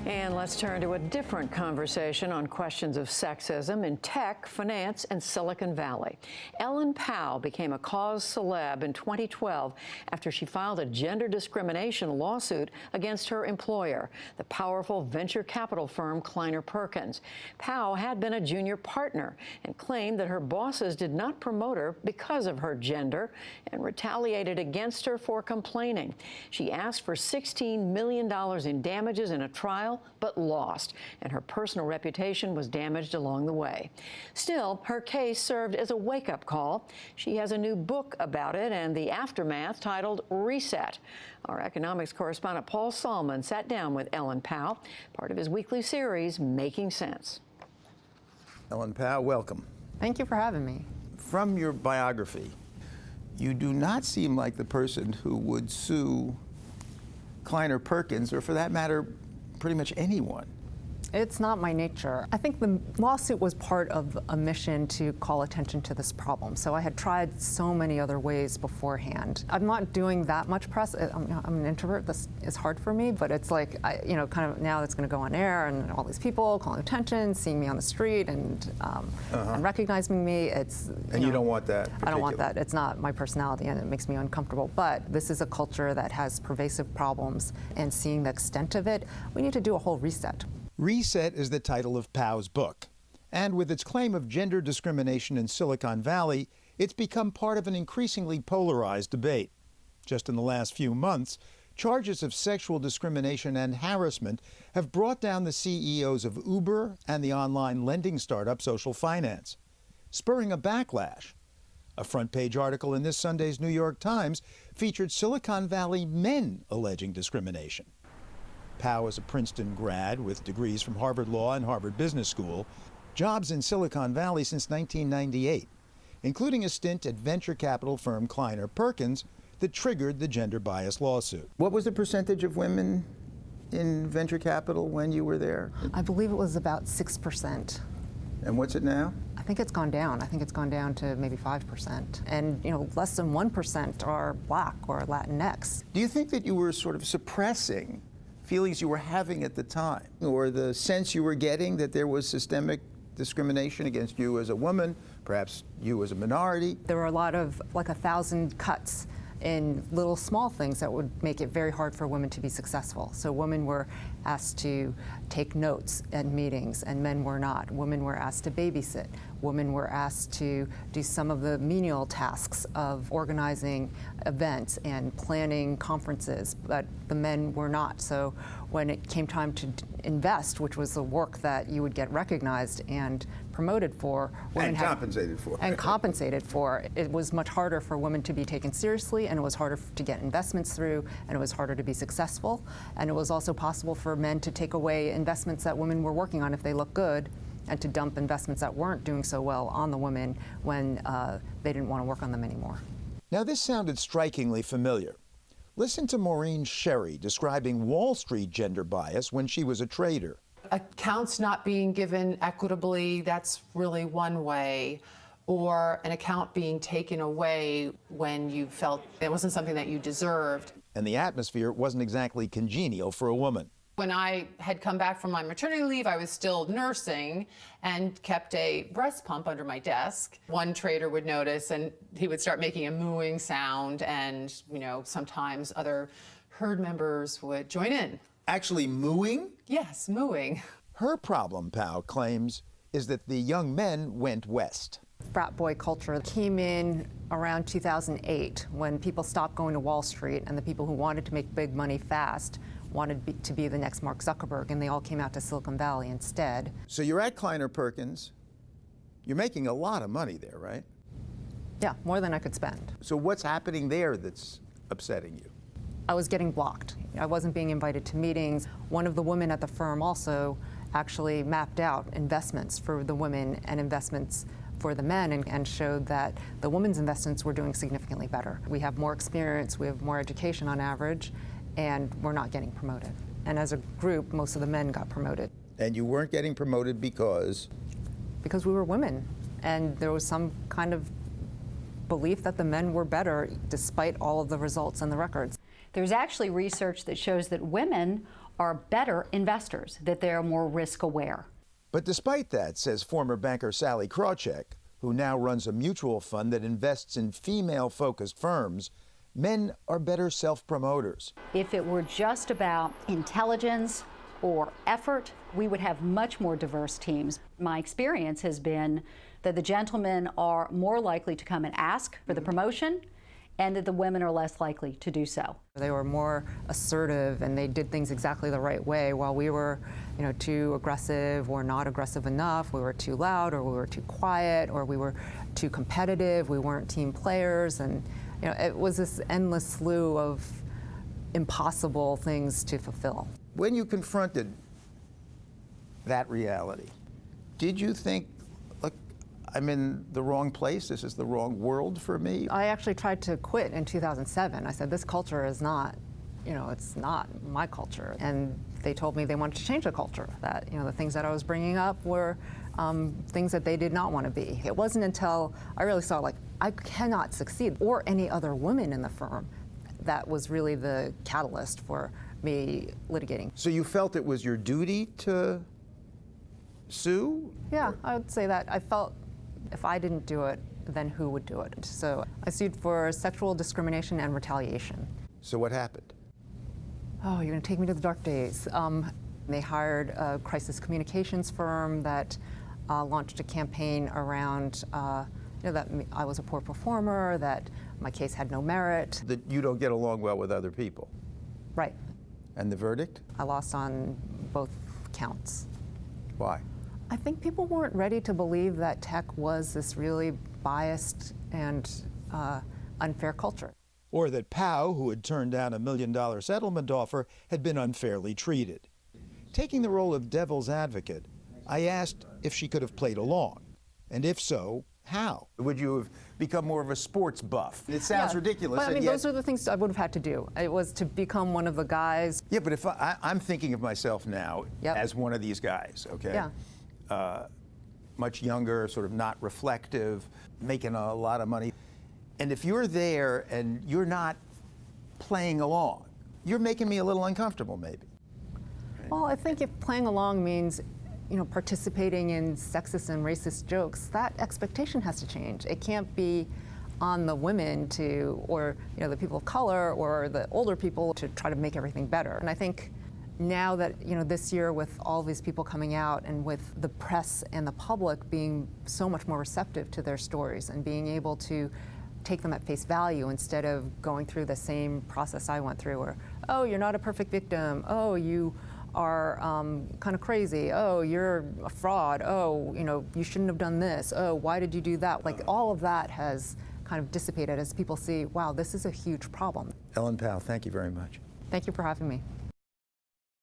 And let's turn to a different conversation on questions of sexism in tech, finance, and Silicon Valley. Ellen Pao became a cause celeb in 2012 after she filed a gender discrimination lawsuit against her employer, the powerful venture capital firm Kleiner Perkins. Pao had been a junior partner and claimed that her bosses did not promote her because of her gender and retaliated against her for complaining. She asked for $16 million in damages in a trial, but lost, and her personal reputation was damaged along the way. Still, her case served as a wake-up call. She has a new book about it and the aftermath titled Reset. Our economics correspondent Paul Salman sat down with Ellen Pao, part of his weekly series, Making Sense. Ellen Pao, welcome. Thank you for having me. From your biography, you do not seem like the person who would sue Kleiner Perkins, or for that matter, pretty much anyone. It's not my nature. I think the lawsuit was part of a mission to call attention to this problem. So I had tried so many other ways beforehand. I'm not doing that much press. I'm an introvert. This is hard for me, but it's like, kind of now it's going to go on air and all these people calling attention, seeing me on the street and recognizing me. You don't want that? I don't want that. It's not my personality and it makes me uncomfortable. But this is a culture that has pervasive problems, and seeing the extent of it, we need to do a whole reset. Reset is the title of Pao's book. And with its claim of gender discrimination in Silicon Valley, it's become part of an increasingly polarized debate. Just in the last few months, charges of sexual discrimination and harassment have brought down the CEOs of Uber and the online lending startup Social Finance, spurring a backlash. A front-page article in this Sunday's New York Times featured Silicon Valley men alleging discrimination. Pao is a Princeton grad with degrees from Harvard Law and Harvard Business School, jobs in Silicon Valley since 1998, including a stint at venture capital firm Kleiner Perkins that triggered the gender bias lawsuit. What was the percentage of women in venture capital when you were there? I believe it was about 6%. And what's it now? I think it's gone down. I think it's gone down to maybe 5%. And, less than 1% are Black or Latinx. Do you think that you were sort of suppressing feelings you were having at the time, or the sense you were getting that there was systemic discrimination against you as a woman, perhaps you as a minority? There were a lot of, 1,000 cuts in little small things that would make it very hard for women to be successful. So women were asked to take notes at meetings and men were not. Women were asked to babysit. Women were asked to do some of the menial tasks of organizing events and planning conferences, but the men were not. So when it came time to invest, which was the work that you would get recognized and promoted for, and compensated for, it was much harder for women to be taken seriously, and it was harder to get investments through, and it was harder to be successful. And it was also possible for men to take away investments that women were working on if they looked good, and to dump investments that weren't doing so well on the women when they didn't want to work on them anymore. Now, this sounded strikingly familiar. Listen to Maureen Sherry describing Wall Street gender bias when she was a trader. Accounts not being given equitably, that's really one way. Or an account being taken away when you felt it wasn't something that you deserved. And the atmosphere wasn't exactly congenial for a woman. When I had come back from my maternity leave, I was still nursing and kept a breast pump under my desk. One trader would notice and he would start making a mooing sound, and sometimes other herd members would join in. Actually mooing? Yes, mooing. Her problem, Pao claims, is that the young men went west. Frat boy culture came in around 2008 when people stopped going to Wall Street, and the people who wanted to make big money fast wanted to be the next Mark Zuckerberg, and they all came out to Silicon Valley instead. So you're at Kleiner Perkins. You're making a lot of money there, right? Yeah, more than I could spend. So what's happening there that's upsetting you? I was getting blocked. I wasn't being invited to meetings. One of the women at the firm also actually mapped out investments for the women and investments for the men, and showed that the women's investments were doing significantly better. We have more experience, we have more education on average, and we're not getting promoted. And as a group, most of the men got promoted. And you weren't getting promoted because? Because we were women, and there was some kind of belief that the men were better despite all of the results and the records. There's actually research that shows that women are better investors, that they're more risk aware. But despite that, says former banker Sally Krawcheck, who now runs a mutual fund that invests in female-focused firms, men are better self-promoters. If it were just about intelligence or effort, we would have much more diverse teams. My experience has been that the gentlemen are more likely to come and ask for the promotion, and that the women are less likely to do so. They were more assertive and they did things exactly the right way, while we were, too aggressive or not aggressive enough. We were too loud, or we were too quiet, or we were too competitive. We weren't team players, and it was this endless slew of impossible things to fulfill. When you confronted that reality, did you think, look, I'm in the wrong place, this is the wrong world for me? I actually tried to quit in 2007. I said, this culture is not, it's not my culture. And they told me they wanted to change the culture, that, the things that I was bringing up were things that they did not want to be. It wasn't until I really saw, I cannot succeed, or any other women in the firm, that was really the catalyst for me litigating. So you felt it was your duty to sue? Yeah, I would say that. I felt if I didn't do it, then who would do it? So I sued for sexual discrimination and retaliation. So what happened? Oh, you're going to take me to the dark days. They hired a crisis communications firm that launched a campaign around that I was a poor performer, that my case had no merit. That you don't get along well with other people. Right. And the verdict? I lost on both counts. Why? I think people weren't ready to believe that tech was this really biased and unfair culture. Or that Powell, who had turned down a $1 million settlement offer, had been unfairly treated. Taking the role of devil's advocate, I asked if she could have played along, and if so, how? Would you have become more of a sports buff? It sounds ridiculous. But I mean, yet... those are the things I would have had to do. It was to become one of the guys. Yeah, but if I'm thinking of myself now as one of these guys, okay? Yeah. Much younger, sort of not reflective, making a lot of money. And if you're there and you're not playing along, you're making me a little uncomfortable, maybe. Well, I think if playing along means, participating in sexist and racist jokes, that expectation has to change. It can't be on the women to, or the people of color or the older people to try to make everything better. And I think now that, this year with all these people coming out and with the press and the public being so much more receptive to their stories and being able to take them at face value instead of going through the same process I went through where, oh, you're not a perfect victim, oh, you are kind of crazy, oh, you're a fraud, oh, you shouldn't have done this, oh, why did you do that? Like all of that has kind of dissipated as people see, wow, this is a huge problem. Ellen Powell, thank you very much. Thank you for having me.